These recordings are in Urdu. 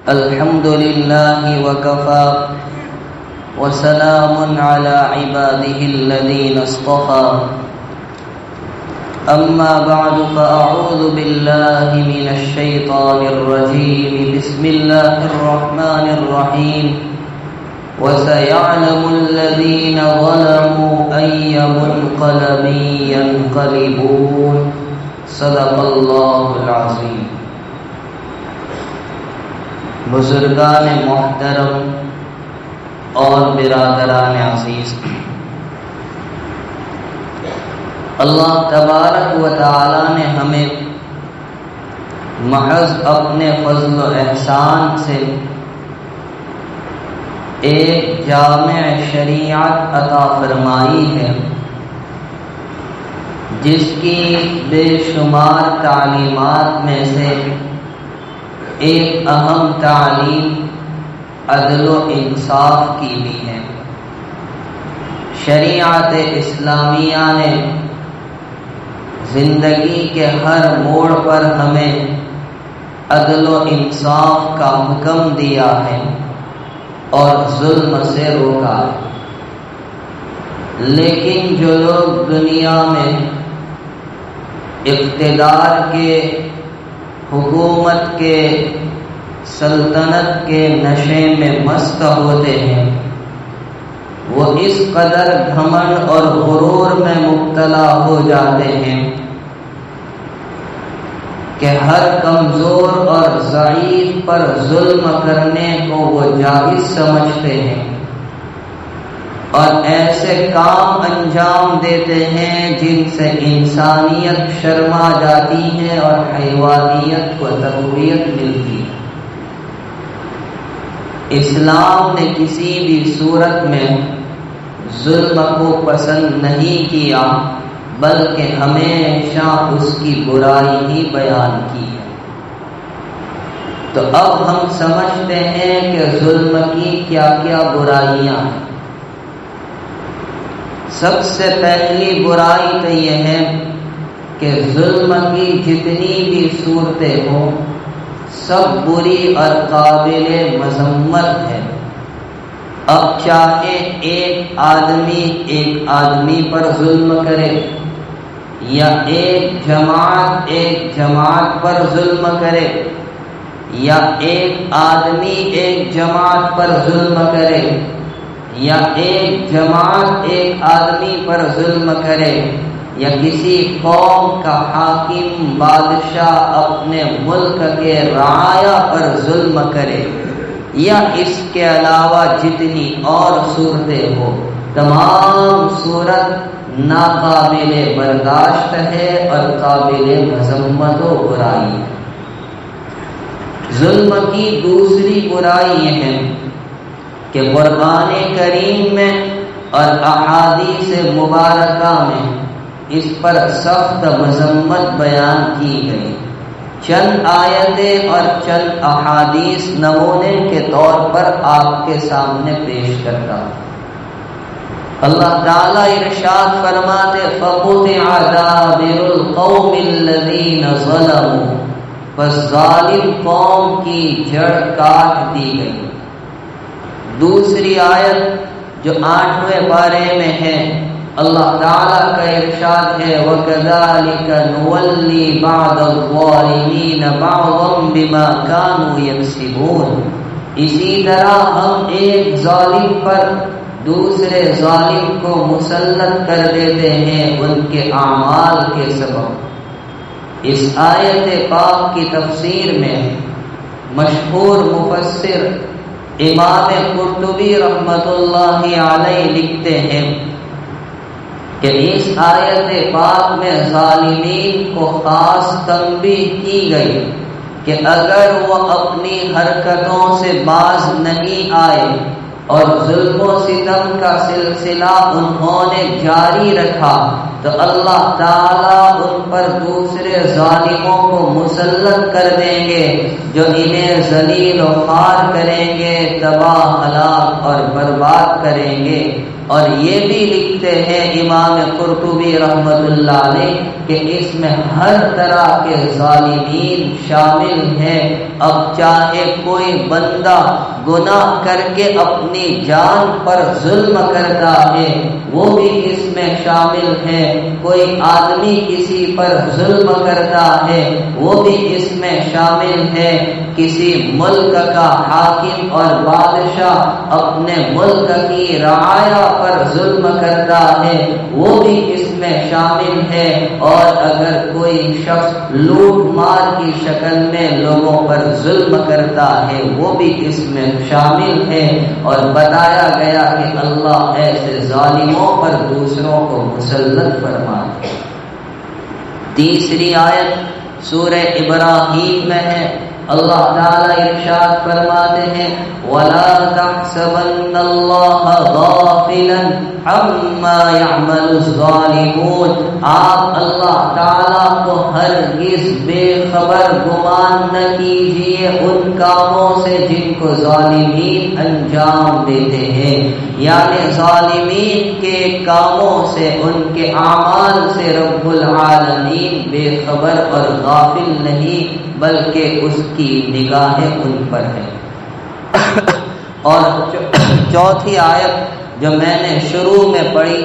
الحمد لله وكفى وسلام على عباده الذين اصطفى أما بعد فأعوذ بالله من الشيطان الرجيم بسم الله الرحمن الرحيم وسيعلم الذين ظلموا أي منقلب ينقلبون صدق الله العظيم. بزرگان محترم اور برادران عزیز، اللہ تبارک و تعالی نے ہمیں محض اپنے فضل و احسان سے ایک جامع شریعت عطا فرمائی ہے جس کی بے شمار تعلیمات میں سے ایک اہم تعلیم عدل و انصاف کی بھی ہے۔ شریعت اسلامیہ نے زندگی کے ہر موڑ پر ہمیں عدل و انصاف کا حکم دیا ہے اور ظلم سے روکا ہے، لیکن جو لوگ دنیا میں اقتدار کے، حکومت کے، سلطنت کے نشے میں مست ہوتے ہیں، وہ اس قدر گھمنڈ اور غرور میں مبتلا ہو جاتے ہیں کہ ہر کمزور اور ضعیف پر ظلم کرنے کو وہ جائز سمجھتے ہیں اور ایسے کام انجام دیتے ہیں جن سے انسانیت شرما جاتی ہے اور حیوانیت کو تقویت ملتی ہے۔ اسلام نے کسی بھی صورت میں ظلم کو پسند نہیں کیا، بلکہ ہمیشہ اس کی برائی ہی بیان کی ہے۔ تو اب ہم سمجھتے ہیں کہ ظلم کی کیا کیا برائیاں ہیں۔ سب سے پہلی برائی تو یہ ہے کہ ظلم کی جتنی بھی صورتیں ہوں سب بری اور قابل مذمت ہے۔ اب چاہے ایک آدمی پر ظلم کرے یا ایک جماعت پر ظلم کرے یا ایک آدمی ایک جماعت پر ظلم کرے یا ایک جماعت ایک آدمی پر ظلم کرے یا کسی قوم کا حاکم بادشاہ اپنے ملک کے رعایا پر ظلم کرے یا اس کے علاوہ جتنی اور صورتیں ہو، تمام صورت ناقابل برداشت ہے اور قابل مذمت و برائی ہے۔ ظلم کی دوسری برائی یہ ہے کہ قرآن کریم میں اور احادیث مبارکہ میں اس پر سخت مذمت بیان کی گئی۔ چند آیتیں اور چند احادیث نمونے کے طور پر آپ کے سامنے پیش کرتا ہوں۔ اللہ تعالیٰ ارشاد فرماتے فَقُطِعَ دَابِرُ الْقَوْمِ الَّذِينَ ظَلَمُوا، پس ظالم قوم کی جڑ کاٹ دی گئی۔ دوسری آیت جو 8ویں پارے میں ہے، اللہ تعالیٰ کا ارشاد ہے وَكَذَلِكَ نُوَلِّي بَعْضَ الظَّالِمِينَ بَعْضًا بِمَا كَانُوا يَكْسِبُونَ، اسی طرح ہم ایک ظالم پر دوسرے ظالم کو مسلط کر دیتے ہیں ان کے اعمال کے سبب۔ اس آیت پاک کی تفسیر میں مشہور مفسر امام قرطبی رحمۃ اللہ علیہ لکھتے ہیں کہ اس آیت پاک میں ظالمین کو خاص تنبیہ کی گئی کہ اگر وہ اپنی حرکتوں سے باز نہیں آئے اور ظلم و ستم کا سلسلہ انہوں نے جاری رکھا تو اللہ تعالیٰ ان پر دوسرے ظالموں کو مسلط کر دیں گے جو انہیں ذلیل و خوار کریں گے، تباہ ہلاک اور برباد کریں گے۔ اور یہ بھی لکھتے ہیں امام قرطبی رحمت اللہ علیہ کہ اس میں ہر طرح کے ظالمین شامل ہیں۔ اب چاہے کوئی بندہ گناہ کر کے اپنی جان پر ظلم کرتا ہے وہ بھی اس میں شامل ہے، کوئی آدمی کسی پر ظلم کرتا ہے وہ بھی اس میں شامل ہے، کسی ملک کا حاکم اور بادشاہ اپنے ملک کی رعایا پر ظلم کرتا ہے وہ بھی اس میں شامل ہے، اور اگر کوئی شخص لوٹ مار کی شکل میں لوگوں پر ظلم کرتا ہے وہ بھی اس میں شامل ہے۔ اور بتایا گیا کہ اللہ ایسے ظالموں پر دوسروں کو مسلط فرماتے ہیں۔ تیسری آیت سورہ ابراہیم میں ہے، اللہ تعالی ارشاد فرماتے ہیں وَلَا تَحْسَبَنَّ اللَّهَ غَافِلًا عَمَّا يَعْمَلُ الظَّالِمُونَ، آپ اللہ تعالیٰ کو ہرگز بے خبر گمان نہ کیجیے ان کاموں سے جن کو ظالمین انجام دیتے ہیں، یعنی ظالمین کے کاموں سے، ان کے اعمال سے رب العالمین بے خبر اور غافل نہیں، بلکہ اس کی نگاہیں ان پر ہے۔ اور چوتھی آیت جو میں نے شروع میں پڑھی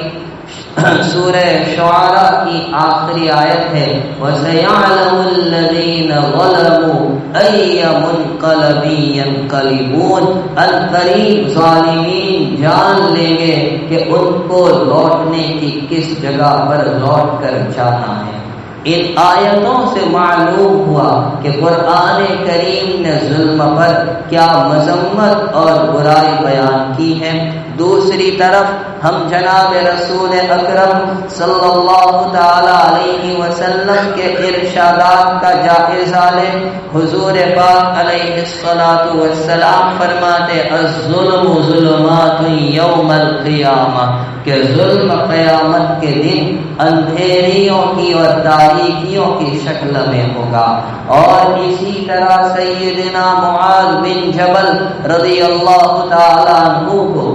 سورہ شعراء کی آخری آیت ہے وَسَيَعْلَمُ الَّذِينَ ظَلَمُوا أَيَّ مُنْقَلَبٍ يَنْقَلِبُونَ، عنقریب ظالمین جان لیں گے کہ ان کو لوٹنے کی کس جگہ پر لوٹ کر جانا ہے۔ ان آیتوں سے معلوم ہوا کہ قرآن کریم نے ظلم پر کیا مذمت اور برائی بیان کی ہے۔ دوسری طرف ہم جناب رسول اکرم صلی اللہ تعالی علیہ وسلم کے ارشادات کا جائزہ لیں۔ حضور پاک علیہ الصلاۃ والسلام فرماتے الظلم ظلمات یوم القیامہ، کہ ظلم قیامت کے دن اندھیریوں کی اور تاریکیوں کی شکل میں ہوگا۔ اور اسی طرح سیدنا معاذ بن جبل رضی اللہ تعالی عنہ کو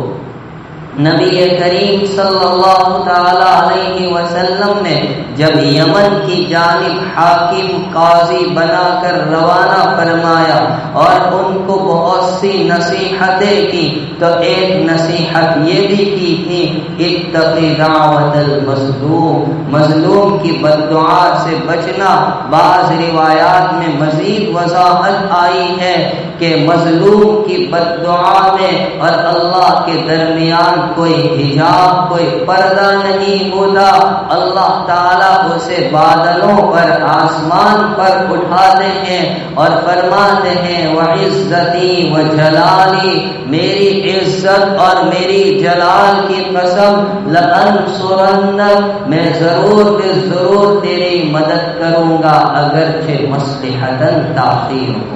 نبی کریم صلی اللہ تعالی علیہ وسلم نے جب یمن کی جانب حاکم قاضی بنا کر روانہ فرمایا اور ان کو بہت سی نصیحتیں کی تو ایک نصیحت یہ بھی کی تھی اتقی دعوت المظلوم، مظلوم کی بددعا سے بچنا۔ بعض روایات میں مزید وضاحت آئی ہے کہ مظلوم کی بددعا میں اور اللہ کے درمیان کوئی حجاب، کوئی پردہ نہیں ہوتا۔ اللہ تعالیٰ اسے بادلوں پر، آسمان پر اٹھاتے ہیں اور فرماتے ہیں وعزتی وجلالی، میری عزت اور میری جلال کی قسم لأنصرنک، میں ضرور بے ضرور تیری مدد کروں گا اگرچہ مصلحتاً تاخیر ہو۔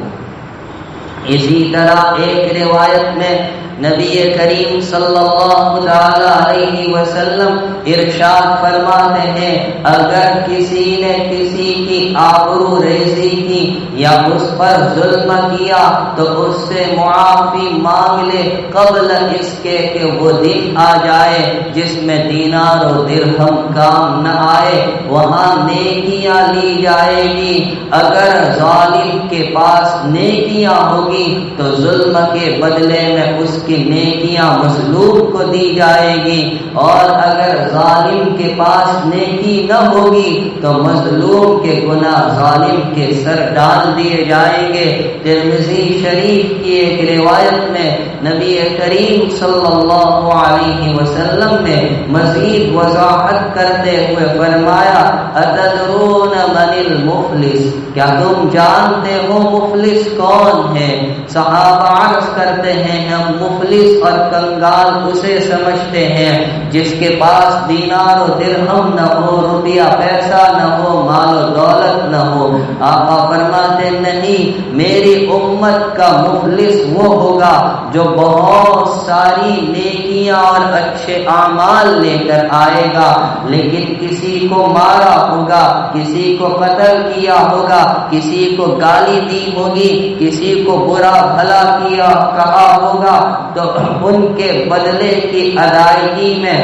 اسی طرح ایک روایت میں نبی کریم صلی اللہ تعالی علیہ وسلم ارشاد فرماتے ہیں اگر کسی نے کسی کی آبرو ریزی کی یا اس پر ظلم کیا تو اس سے معافی مانگ لے قبل اس کے کہ وہ دن آ جائے جس میں دینار و درہم کام نہ آئے، وہاں نیکیاں لی جائے گی۔ اگر ظالم کے پاس نیکیاں ہوگی تو ظلم کے بدلے میں اس کی نیکیاں مظلوم کو دی جائے گی، اور اگر ظالم کے پاس نیکی نہ ہوگی تو مظلوم کے گناہ ظالم کے سر ڈال دیے جائیں گے۔ ترمذی شریف کی ایک روایت میں نبی کریم صلی اللہ علیہ وسلم نے مزید وضاحت کرتے ہوئے فرمایا اتدرون من المفلس، کیا تم جانتے ہو مفلس کون ہے؟ صحابہ عرض کرتے ہیں ہم مفلس اور کنگال اسے سمجھتے ہیں جس کے پاس دینار و درہم نہ ہو، روپیہ پیسہ نہ ہو، مال و دولت نہ ہو۔ آقا فرماتے نہیں، میری امت کا مخلص وہ ہوگا جو بہت ساری نیکیاں اور اچھے اعمال لے کر آئے گا، لیکن کسی کو مارا ہوگا، کسی کو قتل کیا ہوگا، کسی کو گالی دی ہوگی، کسی کو برا بھلا کیا کہا ہوگا، تو ان کے بدلے کی ادائیگی میں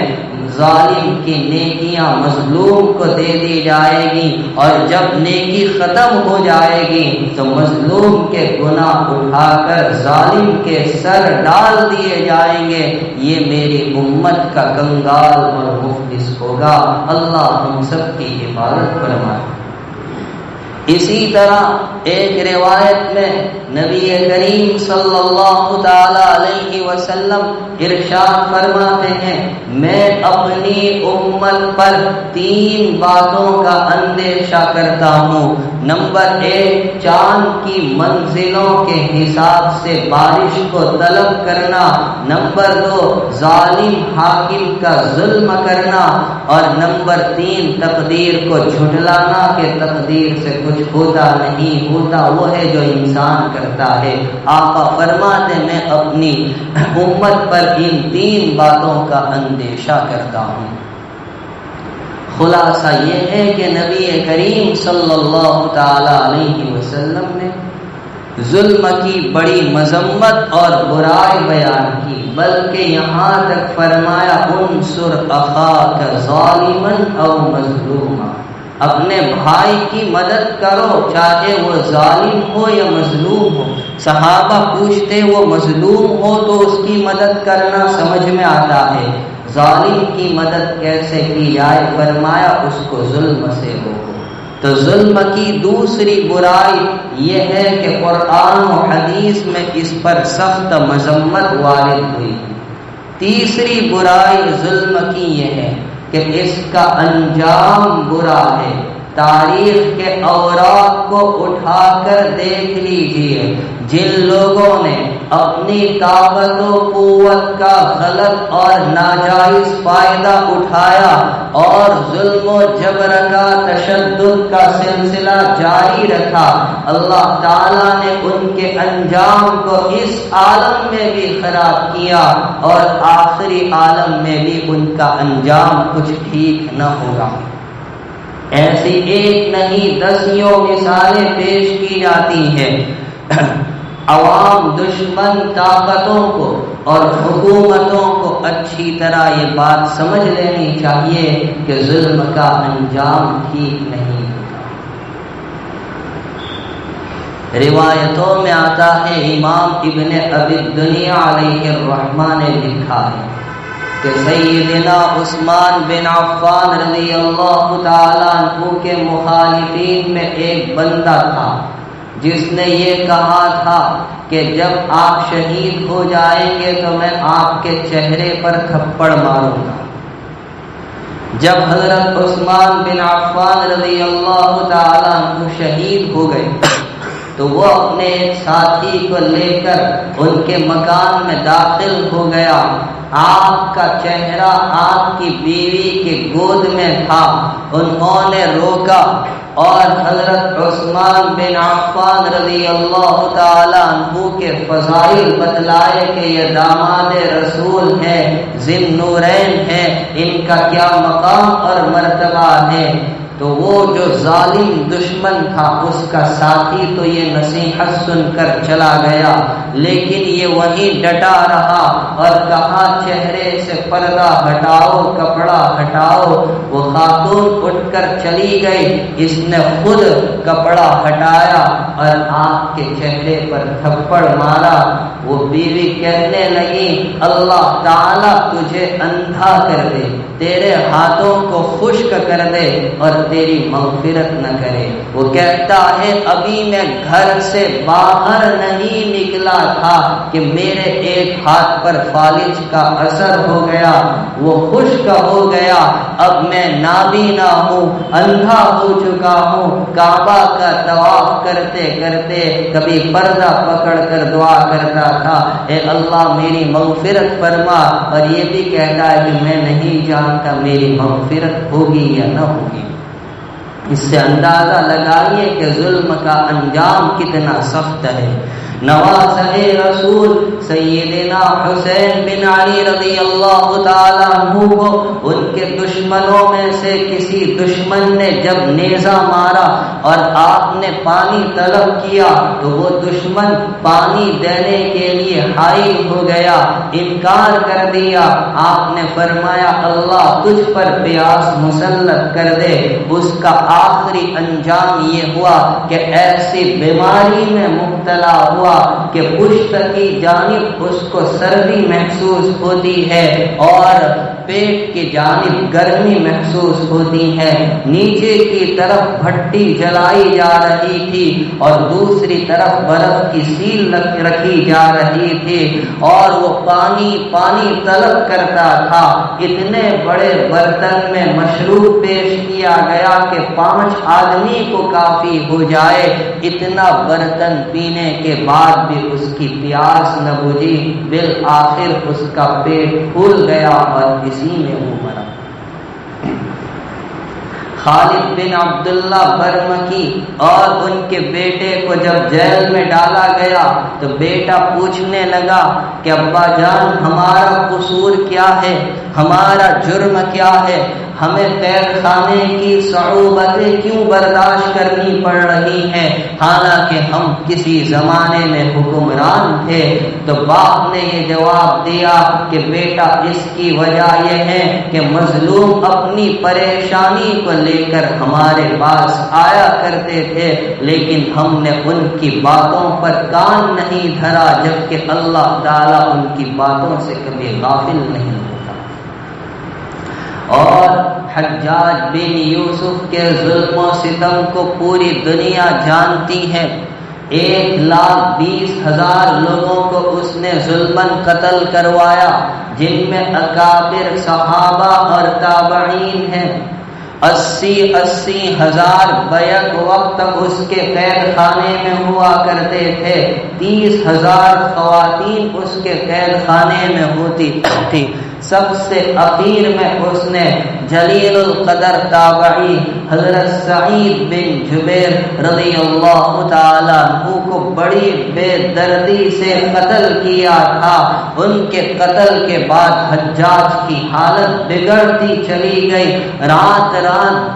ظالم کی نیکیاں مظلوم کو دے دی جائے گی، اور جب نیکی ختم ہو جائے گی تو مظلوم کے گناہ اٹھا کر ظالم کے سر ڈال دیے جائیں گے۔ یہ میری امت کا کنگال اور مخلص ہوگا۔ اللہ ہم سب کی حفاظت فرمائے۔ اسی طرح ایک روایت میں نبی کریم صلی اللہ تعالی علیہ وسلم ارشاد فرماتے ہیں، میں اپنی امت پر 3 باتوں کا اندیشہ کرتا ہوں۔ نمبر 1، چاند کی منزلوں کے حساب سے بارش کو طلب کرنا۔ نمبر 2، ظالم حاکم کا ظلم کرنا۔ اور نمبر 3، تقدیر کو جھٹلانا کہ تقدیر سے کچھ ہوتا نہیں، ہوتا وہ ہے جو انسان کرتا ہے۔ آقا فرماتے میں اپنی امت پر ان 3 باتوں کا اندیشہ کرتا ہوں۔ خلاصہ یہ ہے کہ نبی کریم صلی اللہ تعالی علیہ وسلم نے ظلم کی بڑی مذمت اور برائی بیان کی، بلکہ یہاں تک فرمایا انصر اخاک ظالما او مظلوما، اپنے بھائی کی مدد کرو چاہے وہ ظالم ہو یا مظلوم ہو۔ صحابہ پوچھتے وہ مظلوم ہو تو اس کی مدد کرنا سمجھ میں آتا ہے، ظالم کی مدد کیسے کی جائے؟ فرمایا اس کو ظلم سے روکو۔ تو ظلم کی دوسری برائی یہ ہے کہ قرآن و حدیث میں اس پر سخت مذمت وارد ہوئی۔ تیسری برائی ظلم کی یہ ہے کہ اس کا انجام برا ہے۔ تاریخ کے اوراق کو اٹھا کر دیکھ لیجئے، جن لوگوں نے اپنی طاقت و قوت کا غلط اور ناجائز فائدہ اٹھایا اور ظلم و جبر کا تشدد کا سلسلہ جاری رکھا، اللہ تعالیٰ نے ان کے انجام کو اس عالم میں بھی خراب کیا اور آخری عالم میں بھی ان کا انجام کچھ ٹھیک نہ ہوگا۔ ایسی ایک نہیں دسیوں مثالیں پیش کی جاتی ہیں۔ عوام دشمن طاقتوں کو اور حکومتوں کو اچھی طرح یہ بات سمجھ لینی چاہیے کہ ظلم کا انجام ٹھیک نہیں ہوتا۔ روایتوں میں آتا ہے، امام ابن ابی الدنیا علیہ الرحمہ نے لکھا ہے کہ سیدنا عثمان بن عفان رضی اللہ تعالیٰ عنہ کے مخالفین میں ایک بندہ تھا جس نے یہ کہا تھا کہ جب آپ شہید ہو جائیں گے تو میں آپ کے چہرے پر تھپڑ ماروں گا۔ جب حضرت عثمان بن عفان رضی اللہ تعالیٰ عنہ شہید ہو گئے تو وہ اپنے ایک ساتھی کو لے کر ان کے مکان میں داخل ہو گیا۔ آپ کا چہرہ آپ کی بیوی کے گود میں تھا۔ انہوں نے روکا اور حضرت عثمان بن عفان رضی اللہ تعالی عنہ کے فضائل بتلائے کہ یہ داماد رسول ہیں، ذی النورین ہیں، ان کا کیا مقام اور مرتبہ ہے۔ تو وہ جو ظالم دشمن تھا اس کا ساتھی تو یہ نصیحت سن کر چلا گیا، لیکن یہ وہیں ڈٹا رہا اور کہا چہرے سے پردہ ہٹاؤ، کپڑا ہٹاؤ۔ وہ خاتون اٹھ کر چلی گئی، اس نے خود کپڑا ہٹایا اور آپ کے چہرے پر تھپڑ مارا۔ وہ بیوی کہنے لگی اللہ تعالیٰ تجھے اندھا کر دے، تیرے ہاتھوں کو خشک کر دے اور تیری مغفرت نہ کرے۔ وہ کہتا ہے ابھی میں گھر سے باہر نہیں نکلا تھا کہ میرے ایک ہاتھ پر فالج کا اثر ہو گیا، وہ خشک ہو گیا، اب میں نابینا ہوں، اندھا ہو چکا ہوں۔ کعبہ کا طواف کرتے کرتے کبھی پردہ پکڑ کر دعا کرتا تھا اے اللہ میری مغفرت فرما، اور یہ بھی کہتا ہے کہ میں نہیں جانتا میری مغفرت ہوگی یا نہ ہوگی۔ اس سے اندازہ لگائیے کہ ظلم کا انجام کتنا سخت ہے۔ نواسہ رسول سیدنا حسین بن علی رضی اللہ تعالیٰ عنہ کو ان کے دشمنوں میں سے کسی دشمن نے جب نیزہ مارا اور آپ نے پانی طلب کیا تو وہ دشمن پانی دینے کے لیے حائل ہو گیا، انکار کر دیا۔ آپ نے فرمایا اللہ تجھ پر پیاس مسلط کر دے۔ اس کا آخری انجام یہ ہوا کہ ایسی بیماری میں مبتلا ہوا کہ پشت کی جانب اس کو سردی محسوس ہوتی ہے اور پیٹ کی جانب گرمی محسوس ہوتی ہے۔ نیچے کی طرف بھٹی جلائی جا رہی تھی اور دوسری طرف برف کی سیل رکھی جا رہی تھی اور وہ پانی طلب کرتا تھا۔ اتنے بڑے برتن میں مشروب پیش کیا گیا کہ 5 آدمی کو کافی ہو جائے۔ اتنا برتن پینے کے بعد بھی اس کی پیاس نہ بجھی، بالآخر اس کا پیٹ پھول گیا اور اسی میں وہ مرا۔ خالد بن عبداللہ برمکی اور ان کے بیٹے کو جب جیل میں ڈالا گیا تو بیٹا پوچھنے لگا کہ ابا جان ہمارا قصور کیا ہے، ہمارا جرم کیا ہے، ہمیں قید خانے کی صعوبتیں کیوں برداشت کرنی پڑ رہی ہیں حالانکہ ہم کسی زمانے میں حکمران تھے؟ تو باپ نے یہ جواب دیا کہ بیٹا اس کی وجہ یہ ہے کہ مظلوم اپنی پریشانی کو لے کر ہمارے پاس آیا کرتے تھے لیکن ہم نے ان کی باتوں پر کان نہیں دھرا، جبکہ اللہ تعالیٰ ان کی باتوں سے کبھی غافل نہیں ہوتا۔ اور حجاج بن یوسف کے ظلم و ستم کو پوری دنیا جانتی ہے۔ 1,20,000 لوگوں کو اس نے ظلماً قتل کروایا، جن میں اکابر صحابہ اور تابعین ہیں۔ 80 ہزار بیک وقت اس کے قید خانے میں ہوا کرتے تھے، 30,000 خواتین اس کے قید خانے میں ہوتی تھی۔ سب سے اخیر میں اس نے جلیل القدر تابعی حضرت سعید بن جبیر رضی اللہ تعالیٰ عنہ کو بڑی بے دردی سے قتل کیا تھا۔ ان کے قتل کے بعد حجاج کی حالت بگڑتی چلی گئی، رات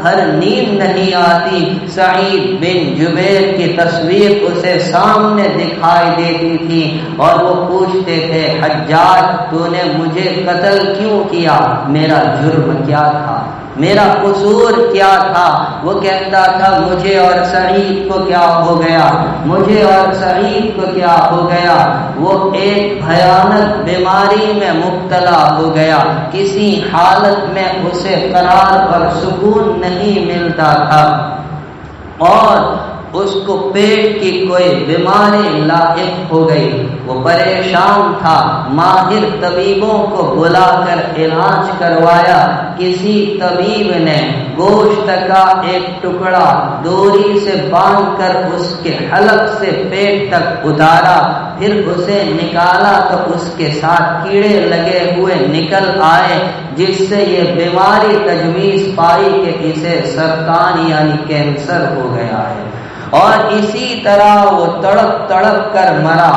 بھر نیند نہیں آتی۔ سعید بن جبیر کی تصویر اسے سامنے دکھائی دیتی تھی اور وہ پوچھتے تھے حجاج تو نے مجھے قتل کیوں کیا؟ میرا جرم کیا تھا؟ میرا قصور کیا تھا؟ وہ کہتا تھا مجھے اور سعید کو کیا ہو گیا، مجھے اور سعید کو کیا ہو گیا؟ وہ ایک بھیانک بیماری میں مبتلا ہو گیا، کسی حالت میں اسے قرار اور سکون نہیں ملتا تھا اور اس کو پیٹ کی کوئی بیماری لاحق ہو گئی۔ وہ پریشان تھا، ماہر طبیبوں کو بلا کر علاج کروایا۔ کسی طبیب نے گوشت کا ایک ٹکڑا ڈوری سے باندھ کر اس کے حلق سے پیٹ تک اتارا، پھر اسے نکالا تو اس کے ساتھ کیڑے لگے ہوئے نکل آئے، جس سے یہ بیماری تجویز پائی کہ اسے سرطان یعنی کینسر ہو گیا ہے، اور اسی طرح وہ تڑپ تڑپ کر مرا۔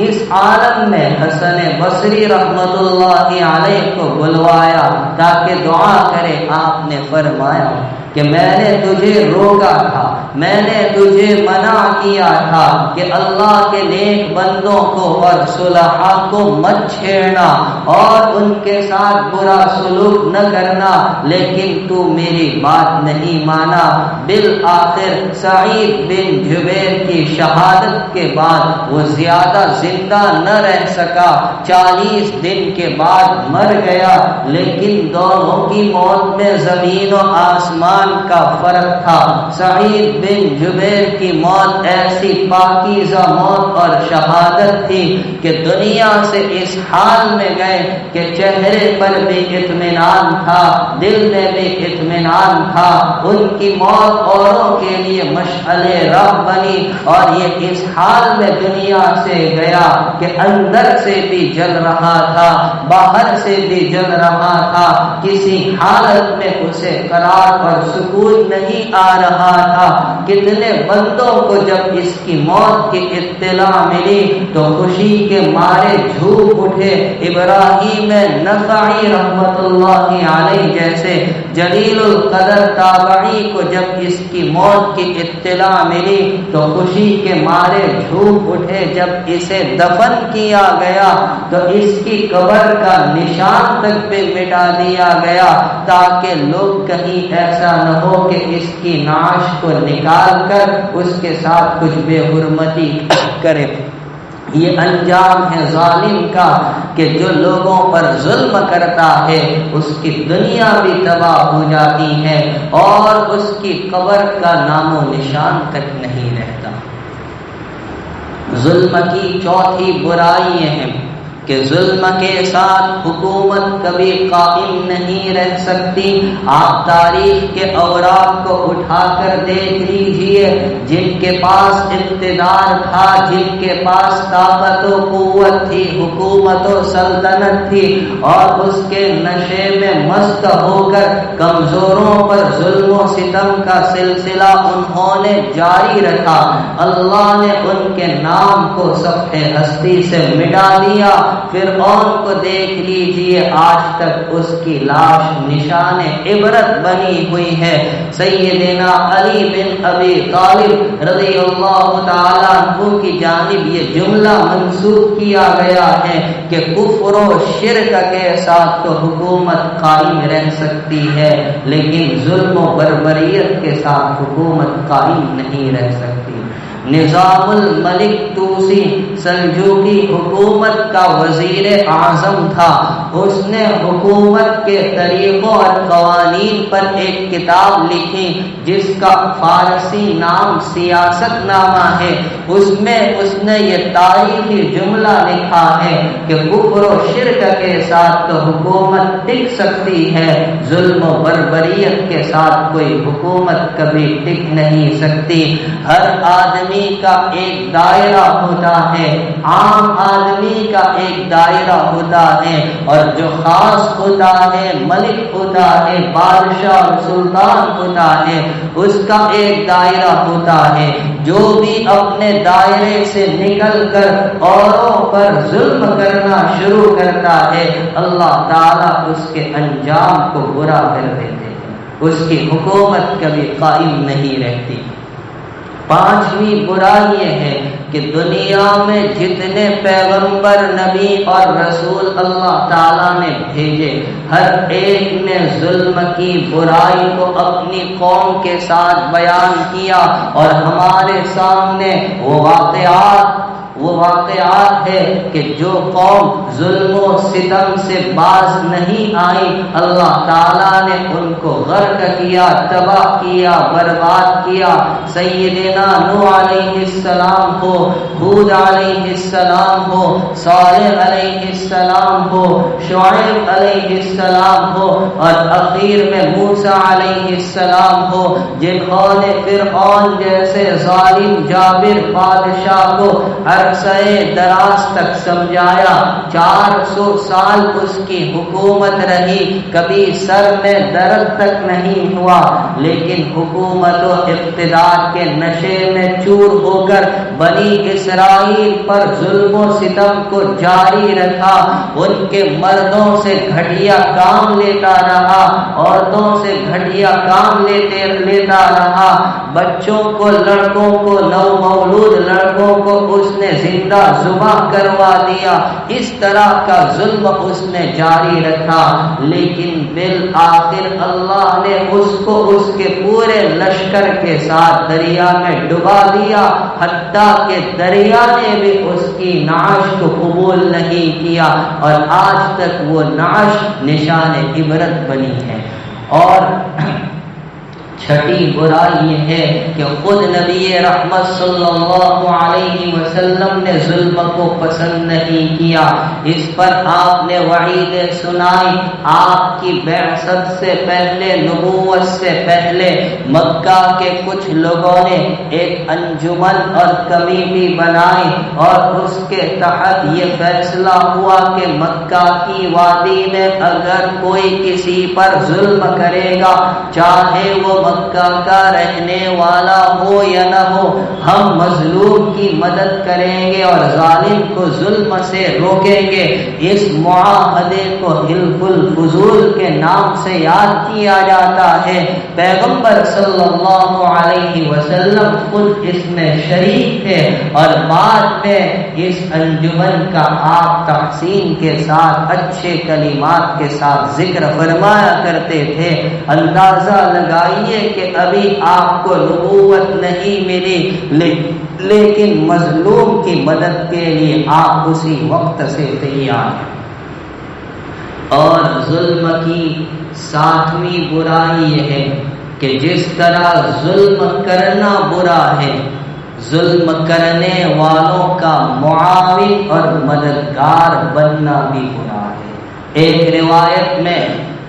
اس عالم میں حسن بصری رحمت اللہ علیہ کو بلوایا تاکہ دعا کرے۔ آپ نے فرمایا کہ میں نے تجھے روکا تھا، میں نے تجھے منع کیا تھا کہ اللہ کے نیک بندوں کو اور صلحاء کو مت چھیڑنا اور ان کے ساتھ برا سلوک نہ کرنا، لیکن تو میری بات نہیں مانا۔ بالآخر سعید بن جبیر کی شہادت کے بعد وہ زیادہ زندہ نہ رہ سکا، 40 دن کے بعد مر گیا، لیکن دونوں کی موت میں زمین و آسمان کا فرق تھا۔ سعید بن جبیر کی موت ایسی پاکیزہ موت اور شہادت تھی کہ دنیا سے اس حال میں گئے کہ چہرے پر بھی اطمینان تھا، دل میں بھی اطمینان تھا۔ ان کی موت اوروں کے لیے مشعل راہ بنی اور یہ اس حال میں دنیا سے گیا کہ اندر سے بھی جل رہا تھا، باہر سے بھی جل رہا تھا، کسی حالت میں اسے قرار اور سکون نہیں آ رہا تھا۔ کتنے بندوں کو جب اس کی موت کی اطلاع ملی تو خوشی کے مارے جھوم اٹھے۔ ابراہیم نخعی رحمت اللہ علیہ جیسے جلیل القدر تابعی کو جب اس کی موت کی اطلاع ملی تو خوشی کے مارے جھوم اٹھے۔ جب اسے دفن کیا گیا تو اس کی قبر کا نشان تک بھی مٹا دیا گیا تاکہ لوگ کہیں ایسا نہ ہو کہ اس کی نعش کو نکال کر اس کے ساتھ کچھ بے حرمتی کرے۔ یہ انجام ہے ظالم کا کہ جو لوگوں پر ظلم کرتا ہے اس کی دنیا بھی تباہ ہو جاتی ہے اور اس کی قبر کا نام و نشان تک نہیں رہتا۔ ظلم کی چوتھی برائی یہ ہے کہ ظلم کے ساتھ حکومت کبھی قائم نہیں رہ سکتی۔ آپ تاریخ کے اوراق کو اٹھا کر دیکھ لیجئے، جن کے پاس اقتدار تھا، جن کے پاس طاقت و قوت تھی، حکومت و سلطنت تھی، اور اس کے نشے میں مست ہو کر کمزوروں پر ظلم و ستم کا سلسلہ انہوں نے جاری رکھا، اللہ نے ان کے نام کو صفحہ ہستی سے مٹا دیا۔ فرعون کو دیکھ لیجئے، آج تک اس کی لاش نشان عبرت بنی ہوئی ہے۔ سیدنا علی بن ابی طالب رضی اللہ تعالیٰ عنہ کی جانب یہ جملہ منسوب کیا گیا ہے کہ کفر و شرک کے ساتھ تو حکومت قائم رہ سکتی ہے لیکن ظلم و بربریت کے ساتھ حکومت قائم نہیں رہ سکتی۔ نظام الملک توسی سلجوقی حکومت کا وزیر اعظم تھا۔ اس نے حکومت کے طریقوں اور قوانین پر ایک کتاب لکھی جس کا فارسی نام سیاست نامہ ہے۔ اس میں اس نے یہ تاریخی جملہ لکھا ہے کہ کفر و شرک کے ساتھ تو حکومت ٹک سکتی ہے، ظلم و بربریت کے ساتھ کوئی حکومت کبھی ٹک نہیں سکتی۔ ہر آدمی کا ایک دائرہ ہوتا ہے، عام آدمی کا ایک دائرہ ہوتا ہے، اور جو خاص ہوتا ہے، ملک ہوتا ہے، بادشاہ اور سلطان ہوتا ہے، اس کا ایک دائرہ ہوتا ہے۔ جو بھی اپنے دائرے سے نکل کر اوروں پر ظلم کرنا شروع کرتا ہے، اللہ تعالیٰ اس کے انجام کو برا کر دیتے ہیں، اس کی حکومت کبھی قائم نہیں رہتی۔ پانچویں برائی یہ ہے کہ دنیا میں جتنے پیغمبر، نبی اور رسول اللہ تعالیٰ نے بھیجے، ہر ایک نے ظلم کی برائی کو اپنی قوم کے ساتھ بیان کیا، اور ہمارے سامنے وہ واقعات ہے کہ جو قوم ظلم و ستم سے باز نہیں آئی، اللہ تعالیٰ نے ان کو غرق کیا، تباہ کیا، برباد کیا۔ سیدنا نوح علیہ السلام ہو، ہود علیہ السلام ہو، صالح علیہ السلام ہو، شعیب علیہ السلام ہو، اور اخیر میں موسیٰ علیہ السلام ہو، جنہوں نے فرعون جیسے ظالم جابر بادشاہ کو عرصۂ دراز تک سمجھایا۔ 400 سال اس کی حکومت رہی، کبھی سر میں درد تک نہیں ہوا، لیکن حکومت و اقتدار کے نشے میں چور ہو کر بنی اسرائیل پر ظلم و ستم کو جاری رکھا۔ ان کے مردوں سے گھٹیا کام لیتا رہا، عورتوں سے گھٹیا کام لیتا رہا، بچوں کو، لڑکوں کو، نو مولود لڑکوں کو اس نے زندہ ذبح کروا دیا۔ اس طرح کا ظلم اس نے جاری رکھا، لیکن بالآخر اللہ نے اس کو اس کے پورے لشکر کے ساتھ دریا میں ڈبا دیا، حتیٰ کہ دریا نے بھی اس کی نعش کو قبول نہیں کیا، اور آج تک وہ نعش نشان عبرت بنی ہے۔ اور چھٹی برائی یہ ہے کہ خود نبی رحمت صلی اللہ علیہ وسلم نے ظلم کو پسند نہیں کیا، اس پر آپ نے وعید سنائی۔ آپ کی بعثت سے پہلے، نبوت سے پہلے مکہ کے کچھ لوگوں نے ایک انجمن اور کمیٹی بنائی اور اس کے تحت یہ فیصلہ ہوا کہ مکہ کی وادی میں اگر کوئی کسی پر ظلم کرے گا، چاہے وہ مکہ کا رہنے والا ہو یا نہ ہو، ہم مظلوم کی مدد کریں گے اور ظالم کو ظلم سے روکیں گے۔ اس معاہدے کو حلف الفضول کے نام سے یاد کیا جاتا ہے۔ پیغمبر صلی اللہ علیہ وسلم خود اس میں شریک تھے اور بعد میں اس انجمن کا آپ تحسین کے ساتھ، اچھے کلمات کے ساتھ ذکر فرمایا کرتے تھے۔ اندازہ لگائیے کہ ابھی آپ کو نبوت نہیں ملی، لیکن مظلوم کی مدد کے لیے آپ اسی وقت سے تیار ہیں۔ اور ظلم کی 7ویں برائی یہ ہے کہ جس طرح ظلم کرنا برا ہے، ظلم کرنے والوں کا معاون اور مددگار بننا بھی برا ہے۔ ایک روایت میں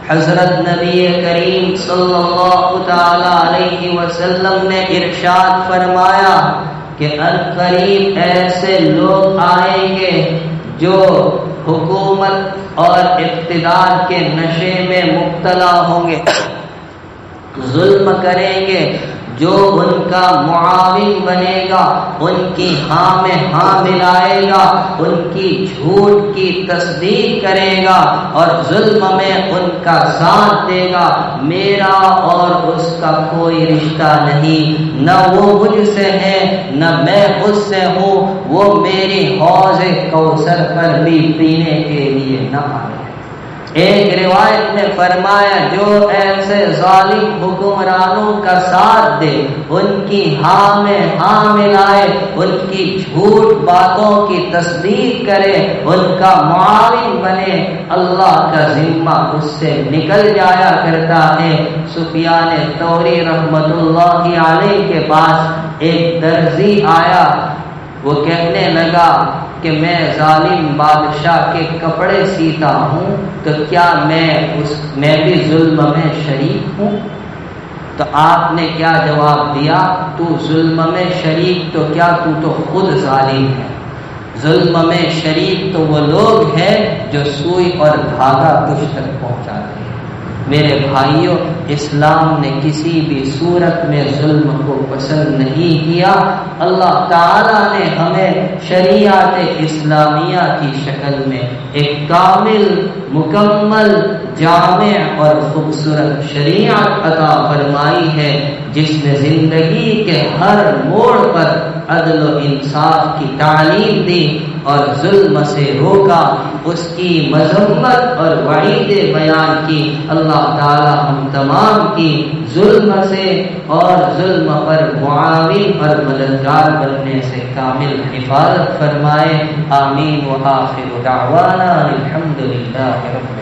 حضرت نبی کریم صلی اللہ تعالی علیہ وسلم نے ارشاد فرمایا کہ عنقریب ایسے لوگ آئیں گے جو حکومت اور اقتدار کے نشے میں مبتلا ہوں گے، ظلم کریں گے، جو ان کا معاون بنے گا ان کی ہاں میں ہاں ملائے گا، ان کی جھوٹ کی تصدیق کرے گا اور ظلم میں ان کا ساتھ دے گا۔ میرا اور اس کا کوئی رشتہ نہیں، نہ وہ مجھ سے ہے نہ میں اس سے ہوں، وہ میری حوض کوثر پر بھی پینے کے لیے نہ آئے۔ ایک روایت میں فرمایا جو ایسے ظالم حکمرانوں کا ساتھ دے، ان کی ہاں میں ہاں ملائے، ان کی جھوٹ باتوں کی تصدیق کرے، ان کا معاون بنے، اللہ کا ذمہ اس سے نکل جایا کرتا ہے۔ سفیان ثوری رحمت اللہ علیہ کے پاس ایک درزی آیا، وہ کہنے لگا کہ میں ظالم بادشاہ کے کپڑے سیتا ہوں، تو کیا میں بھی ظلم میں شریک ہوں؟ تو آپ نے کیا جواب دیا؟ تو ظلم میں شریک تو کیا، تو تو خود ظالم ہے۔ ظلم میں شریک تو وہ لوگ ہیں جو سوئی اور دھاگا تجھ تک پہنچاتے ہیں۔ میرے بھائیوں، اسلام نے کسی بھی صورت میں ظلم کو پسند نہیں کیا۔ اللہ تعالیٰ نے ہمیں شریعت اسلامیہ کی شکل میں ایک کامل، مکمل، جامع اور خوبصورت شریعت عطا فرمائی ہے، جس نے زندگی کے ہر موڑ پر عدل و انصاف کی تعلیم دی اور ظلم سے روکا، اس کی مذمت اور وعید بیان کی۔ اللہ تعالی ہم تمام کی ظلم سے اور ظلم پر معاون اور مددگار بننے سے کامل حفاظت فرمائے۔ آمین۔ وآخر دعوانا الحمد للہ رب